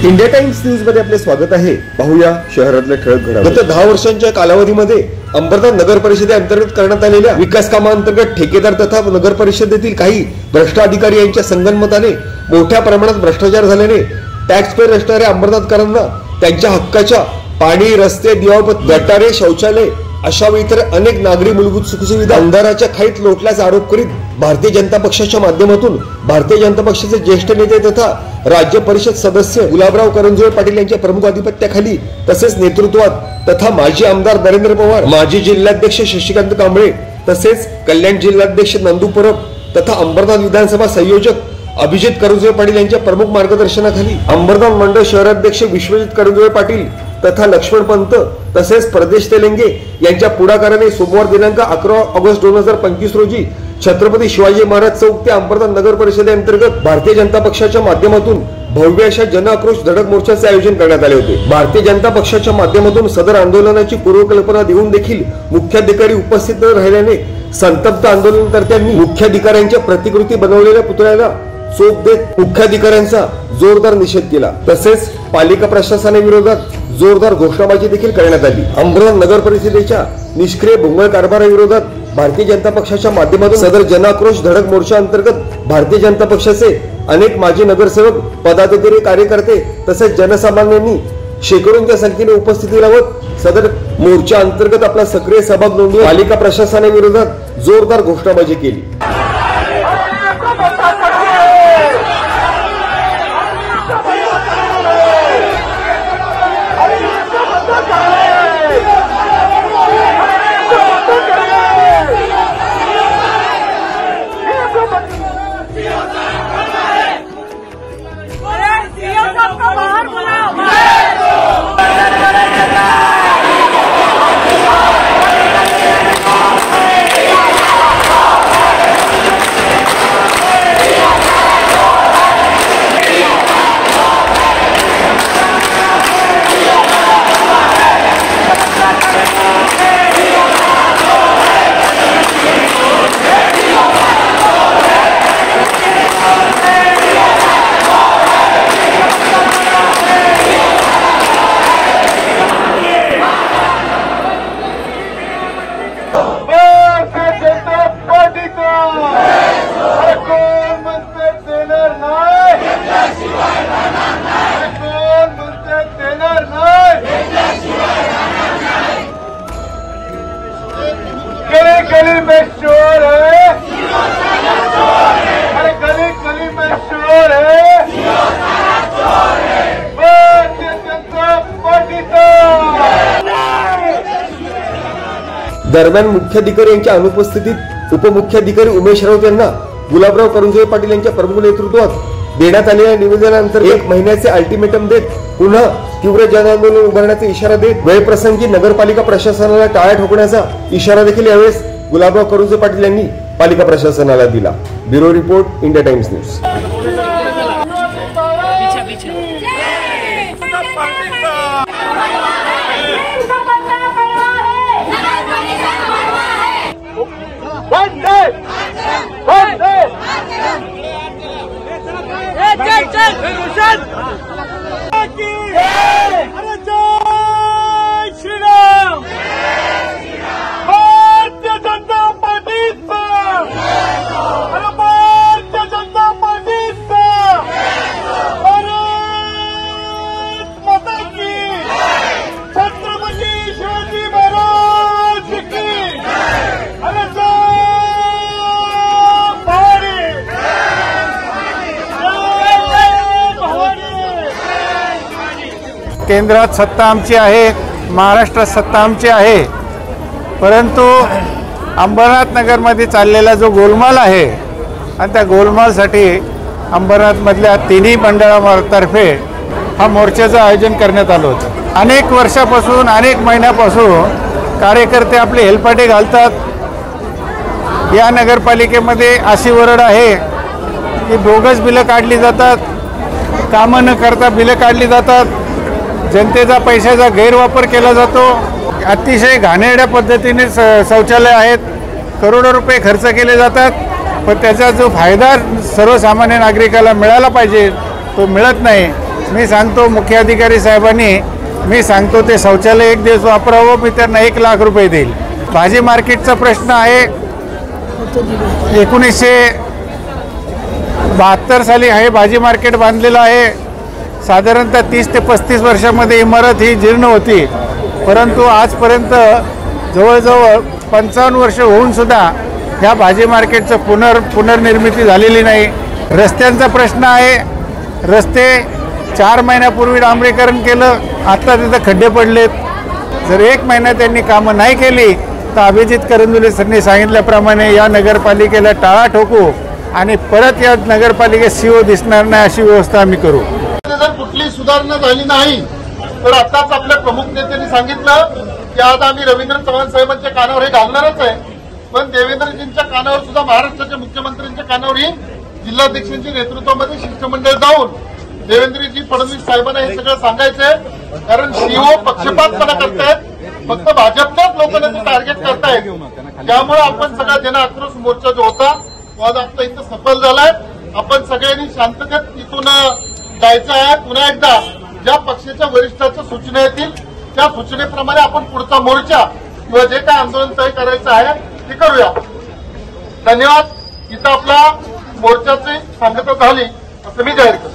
India times news मध्ये आपले स्वागत आहे। पाहूया शहरातल्या ठळक घडामोडी। गत 10 वर्षांच्या कालावधीमध्ये अंबरनाथ नगर परिषदेअंतर्गत करण्यात आलेल्या विकास कामांतर्गत ठेकेदार तथा नगर परिषदेतील काही भ्रष्ट अधिकारी यांच्या संगनमताने मोठ्या प्रमाणात भ्रष्टाचार झाल्याने टॅक्स पेयर असणाऱ्या अंबरनाथकरांना त्यांच्या हक्काच्या पाणी, रस्ते, दिवापत, गटारे, शौचालय अशा इतर अनेक नागरी मूलभूत सुखसुविधा अंधाराच्या खाईत लोटल्याचा आरोप करीत भारतीय जनता पक्षाच्या माध्यमातून भारतीय जनता पक्षाचे ज्येष्ठ नेते तथा राज्य परिषद सदस्य गुलाबराव करंजोळे पाटील यांच्या प्रमुख अधिपत्याखाली तसेच नेतृत्वात तथा माजी आमदार नरेंद्र पवार, माजी जिल्हाध्यक्ष शशिकांत कांबळे तसेच कल्याण जिल्हाध्यक्ष नंदू परब तथा अंबरनाथ विधानसभा संयोजक अभिजित करंजोळे पाटील यांच्या प्रमुख मार्गदर्शनाखाली अंबरनाथ मंडळ शहराध्यक्ष विश्वजित करंजोळे पाटील तथा लक्ष्मण पंत तसेच प्रदेश तेलंगे यांच्या पुढाकाराने सोमवार दिनांक 11 ऑगस्ट 2025 रोजी छत्रपती शिवाजी महाराज चौक ते अंबरनाथ नगर परिषदेअंतर्गत भारतीय जनता पक्षाच्या माध्यमातून भव्य अशा जन आक्रोश धडक मोर्चाचे आयोजन करण्यात आले होते। भारतीय जनता पक्षाच्या माध्यमातून सदर आंदोलनाची पूर्वकल्पना देऊन देखील मुख्याधिकारी उपस्थित न राहिल्याने संतप्त आंदोलनकर्त्यांनी मुख्याधिकाऱ्यांच्या प्रतिकृती बनवलेल्या पुतळ्याला चोप देत मुख्याधिकाऱ्यांचा जोरदार निषेध केला। तसेच पालिका प्रशासनाविरोधात जोरदार घोषणाबाजी देखील करण्यात आली। अंबरनाथ नगर परिषदेच्या निष्क्रिय भोंगळ कारभाराविरोधात भारतीय जनता पक्षाच्या माध्यमातून सदर जनाक्रोश धडक मोर्चा अंतर्गत भारतीय जनता पक्षाचे अनेक माजी नगरसेवक, पदाधिकारी, कार्यकर्ते तसेच जनसामान्यांनी शेकडोंच्या संख्येने उपस्थिती लावत सदर मोर्चा अंतर्गत आपला सक्रिय सहभाग नोंदवून पालिका प्रशासनाविरोधात जोरदार घोषणाबाजी केली। गली में शोर है, अरे गली गली में शोर है, भारतीय जनता पार्टीचा। दरम्यान मुख्याधिकारी यांच्या अनुपस्थितीत उपमुख्याधिकारी उमेश राऊत यांना गुलाबराव करंजोळे पाटील यांच्या प्रमुख नेतृत्वात देण्यात आलेल्या निवेदनानंतर 1 महिन्याचे अल्टिमेटम देत पुन्हा तीव्र जनआंदोलन उभारण्याचा इशारा देत वेळप्रसंगी नगरपालिका प्रशासनाला टाळ्या ठोकण्याचा इशारा देखील यावेळेस गुलाबराव करंजोळे पाटील यांनी पालिका प्रशासनाला दिला। Bureau report, India times news. केंद्रात सत्ता आमची आहे, महाराष्ट्रात सत्ता आमची आहे, परंतु अंबरनाथ नगरमध्ये चाललेला जो गोलमाल आहे आणि त्या गोलमालसाठी अंबरनाथमधल्या तिन्ही मंडळातर्फे हा मोर्चाचं आयोजन करण्यात आलं होतं। अनेक वर्षापासून, अनेक महिन्यापासून कार्यकर्ते आपले हेलपाटे घालतात। या नगरपालिकेमध्ये अशी वरड आहे की बोगस बिलं काढली जातात, कामं न करता बिलं काढली जातात, जनतेचा पैशाचा गैरवापर केला जातो, अतिशय घाणेरड्या पद्धतीने शौचालय आहेत, करोडो रुपये खर्च केले जातात, पण त्याचा जो फायदा सर्वसामान्य नागरिकाला मिळाला पाहिजे तो मिळत नाही। मी सांगतो मुख्याधिकारी साहेबांनी, मी सांगतो ते शौचालय 1 दिवस वापरावं, मी त्यांना 1 लाख रुपये देईल. भाजी मार्केटचा प्रश्न आहे. 1972 साली हे भाजी मार्केट बांधलेलं आहे. साधारणतः 30 ते 35 वर्षामध्ये इमारत ही जीर्ण होती, परंतु आजपर्यंत जवळजवळ 55 वर्ष होऊनसुद्धा ह्या भाजी मार्केटचं पुनर्निर्मिती झालेली नाही. रस्त्यांचा प्रश्न आहे. रस्ते 4 महिन्यापूर्वी डांबरीकरण केलं, आता तिथं खड्डे पडलेत. जर 1 महिना त्यांनी कामं नाही केली तर अभिजित करंजुले यांनी सांगितल्याप्रमाणे या नगरपालिकेला टाळा ठोकू आणि परत या नगरपालिकेत CO दिसणार नाही अशी व्यवस्था आम्ही करू. जर कुठली सुधारणा झाली नाही तर आताच आपल्या प्रमुख नेत्यांनी सांगितलं की आज आम्ही रवींद्र चव्हाण साहेबांच्या कानावर हे घालणारच आहे. पण देवेंद्रजींच्या कानावर सुद्धा महाराष्ट्राच्या मुख्यमंत्र्यांच्या कानावरही जिल्हाध्यक्षांच्या नेतृत्वामध्ये शिष्टमंडळ जाऊन देवेंद्रजी फडणवीस साहेबांना हे सगळं सांगायचंय. कारण CO पक्षपातपणा करतायत, फक्त भाजपच्याच लोकांना ते टार्गेट करतायत. त्यामुळे आपण सगळा जन आक्रोश मोर्चा जो होता तो आज आता इथं सफल झालाय. आपण सगळ्यांनी शांततेत इथून जायचं आहे. पुन्हा एकदा ज्या पक्षाच्या वरिष्ठाच्या सूचना येतील त्या सूचनेप्रमाणे आपण पुढचा मोर्चा किंवा जे काय आंदोलन तय करायचं आहे ते करूया. धन्यवाद. इथं आपला मोर्चाची सांगता झाली असं मी जाहीर करतो.